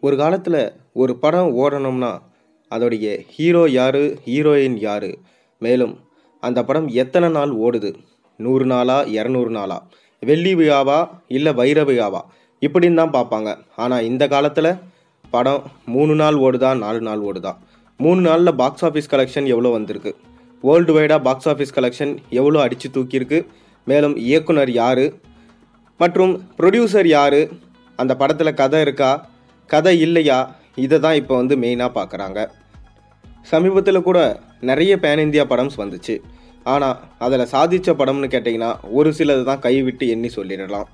ஒரு காலத்தில் ஒரு படம் ஓடணும்னா அதோடைய ஹீரோ யார், ஹீரோயின் யார், மேலும் அந்த படம் எத்தனை நாள் ஓடுது, 100 நாளா 200 நாளா, வெள்ளி விழாவா இல்லை வைர விழாவா, இப்படின்னு தான் பார்ப்பாங்க. ஆனால் இந்த காலத்தில் படம் 3 நாள் ஓடுதா 4 நாள் ஓடுதா, 3 நாளில் பாக்ஸ் ஆஃபீஸ் கலெக்ஷன் எவ்வளோ வந்திருக்கு, வேர்ல்டு வைடாக பாக்ஸ் ஆஃபீஸ் கலெக்ஷன் எவ்வளோ அடித்து தூக்கியிருக்கு, மேலும் இயக்குனர் யார் மற்றும் ப்ரொடியூசர் யார், அந்த படத்தில் கதை இருக்கா கதை இல்லையா, இதை தான் இப்போ மெயினாக பார்க்குறாங்க. சமீபத்தில் கூட நிறைய பேன் இந்தியா படம்ஸ் வந்துச்சு. ஆனால் அதில் சாதித்த படம்னு கேட்டிங்கன்னா ஒரு சிலது தான் கைவிட்டு எண்ணி சொல்லிடலாம்.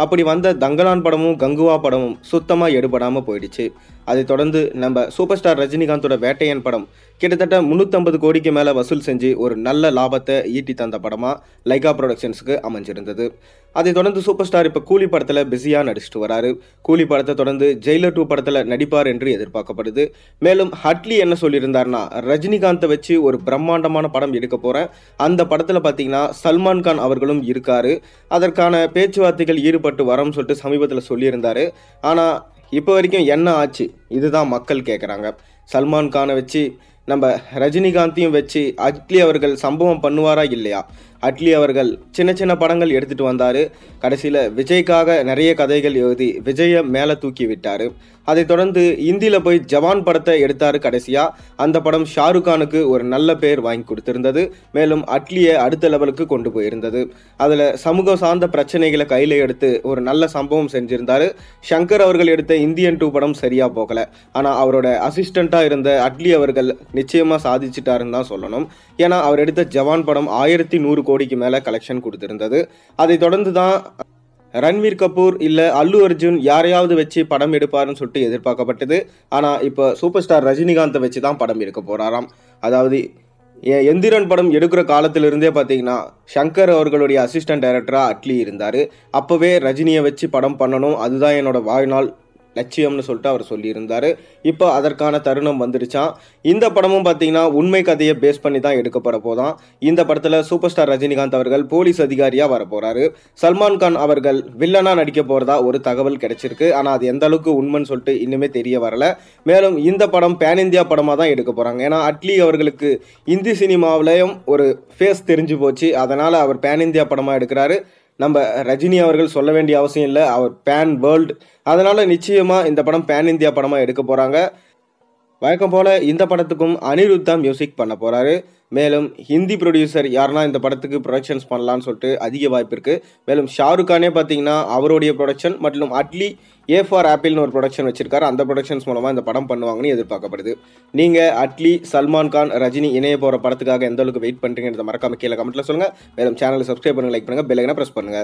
அப்படி வந்த தங்கலான் படமும் கங்குவா படமும் சுத்தமாக எடுபடாமல் போயிடுச்சு. அதை தொடர்ந்து நம்ம சூப்பர் ஸ்டார் ரஜினிகாந்தோட வேட்டையன் படம் கிட்டத்தட்ட 350 கோடிக்கு மேலே வசூல் செஞ்சு ஒரு நல்ல லாபத்தை ஈட்டி தந்த படமாக லைகா ப்ரொடக்ஷன்ஸுக்கு அமைஞ்சிருந்தது. அதை தொடர்ந்து சூப்பர் ஸ்டார் இப்போ கூலி படத்தில் பிஸியாக நடிச்சிட்டு வராரு. கூலி படத்தை தொடர்ந்து ஜெயிலர் 2 படத்தில் நடிப்பார் என்று எதிர்பார்க்கப்படுது. மேலும் அட்லி என்ன சொல்லியிருந்தார்னா, ரஜினிகாந்தை வச்சு ஒரு பிரம்மாண்டமான படம் எடுக்க போகிறேன், அந்த படத்தில் பார்த்தீங்கன்னா சல்மான் கான் அவர்களும் இருக்கார், அதற்கான பேச்சுவார்த்தைகள் ஈடுபட்டு வரோம்னு சொல்லிட்டு சமீபத்தில் சொல்லியிருந்தார். ஆனால் இப்போ வரைக்கும் என்ன ஆச்சு, இதுதான் மக்கள் கேட்குறாங்க. சல்மான் கானை வச்சு நம்ம ரஜினிகாந்தையும் வச்சு அட்லி அவர்கள் சம்பவம் பண்ணுவாரா இல்லையா? அட்லி அவர்கள் சின்ன சின்ன படங்கள் எடுத்துகிட்டு வந்தார். கடைசியில் விஜய்க்காக நிறைய கதைகள் எழுதி விஜயை மேலே தூக்கி விட்டார். அதை தொடர்ந்து இந்தியில் போய் ஜவான் படத்தை எடுத்தார். கடைசியாக அந்த படம் ஷாருக் கானுக்கு ஒரு நல்ல பேர் வாங்கி கொடுத்திருந்தது. மேலும் அட்லியை அடுத்த லெவலுக்கு கொண்டு போயிருந்தது. அதில் சமூகம் சார்ந்த பிரச்சனைகளை கையில் எடுத்து ஒரு நல்ல சம்பவம் செஞ்சுருந்தார். ஷங்கர் அவர்கள் எடுத்த இந்தியன் 2 படம் சரியாக போகலை. ஆனால் அவரோட அசிஸ்டண்ட்டாக இருந்த அட்லி அவர்கள் நிச்சயமாக சாதிச்சிட்டாருன்னு தான் சொல்லணும். ஏன்னா அவர் எடுத்த ஜவான் படம் 1100 கோடிக்கு மேலே கலெக்ஷன் கொடுத்திருந்தது. அதை தொடர்ந்து தான் ரன்வீர் கபூர் இல்லை அல்லு அர்ஜுன் யாரையாவது வச்சு படம் எடுப்பாருன்னு சொல்லிட்டு எதிர்பார்க்கப்பட்டது. ஆனால் இப்போ சூப்பர் ஸ்டார் ரஜினிகாந்தை வச்சு தான் படம் எடுக்க போகிறாராம். அதாவது எந்திரன் படம் எடுக்கிற காலத்திலிருந்தே பார்த்தீங்கன்னா ஷங்கர் அவர்களுடைய அசிஸ்டன்ட் டைரக்டராக அட்லி இருந்தார். அப்போவே ரஜினியை வச்சு படம் பண்ணணும், அதுதான் என்னோட வாழ்நாள் லட்சியம்னு சொல்லிட்டு அவர் சொல்லியிருந்தார். இப்போ அதற்கான தருணம் வந்துடுச்சான். இந்த படமும் பார்த்தீங்கன்னா உண்மை கதையை பேஸ் பண்ணி தான் எடுக்கப்பட போதான். இந்த படத்தில் சூப்பர் ஸ்டார் ரஜினிகாந்த் அவர்கள் போலீஸ் அதிகாரியாக வர போகிறாரு. சல்மான் கான் அவர்கள் வில்லனாக நடிக்க போகிறதா ஒரு தகவல் கிடைச்சிருக்கு. ஆனால் அது எந்த அளவுக்கு உண்மைன்னு சொல்லிட்டு இன்னுமே தெரிய வரல. மேலும் இந்த படம் பேன் இந்தியா படமாக தான் எடுக்க போகிறாங்க. ஏன்னா அட்லி அவர்களுக்கு இந்தி சினிமாவிலையும் ஒரு ஃபேஸ் தெரிஞ்சு போச்சு. அதனால் அவர் பேன் இந்தியா படமாக எடுக்கிறாரு. நம்ம ரஜினி அவர்கள் சொல்ல வேண்டிய அவசியம் இல்லை, அவர் பேன் வேர்ல்டு. அதனால் நிச்சயமாக இந்த படம் பேன் இந்தியா படமாக எடுக்க போகிறாங்க. வழக்கம் போல் இந்த படத்துக்கும் அனிருத் தான் மியூசிக் பண்ண போகிறாரு. மேலும் ஹிந்தி ப்ரொடியூசர் யாருன்னா இந்த படத்துக்கு ப்ரொடக்ஷன்ஸ் பண்ணலான்னு சொல்லிட்டு அதிக வாய்ப்பு இருக்குது. மேலும் ஷாருக் கானே பார்த்தீங்கன்னா அவருடைய ப்ரொடக்ஷன் மற்றும் அட்லி A4 ஆப்பிள்னு ஒரு ப்ரொடக்ஷன் வச்சிருக்காரு. அந்த ப்ரொடக்ஷன்ஸ் மூலமாக இந்த படம் பண்ணுவாங்கன்னு எதிர்பார்க்கப்படுது. நீங்கள் அட்லி, சல்மான் கான், ரஜினி இணைய போகிற படத்துக்காக எந்த அளவுக்கு வெயிட் பண்ணுறீங்கன்றத மறக்காம கீழே கமெண்ட்டில் சொல்லுங்கள். மேலும் சேனலை சப்ஸ்கிரைப் பண்ணுங்கள், லைக் பண்ணுங்கள், பெல் ஐக்கனை ப்ரெஸ் பண்ணுங்கள்.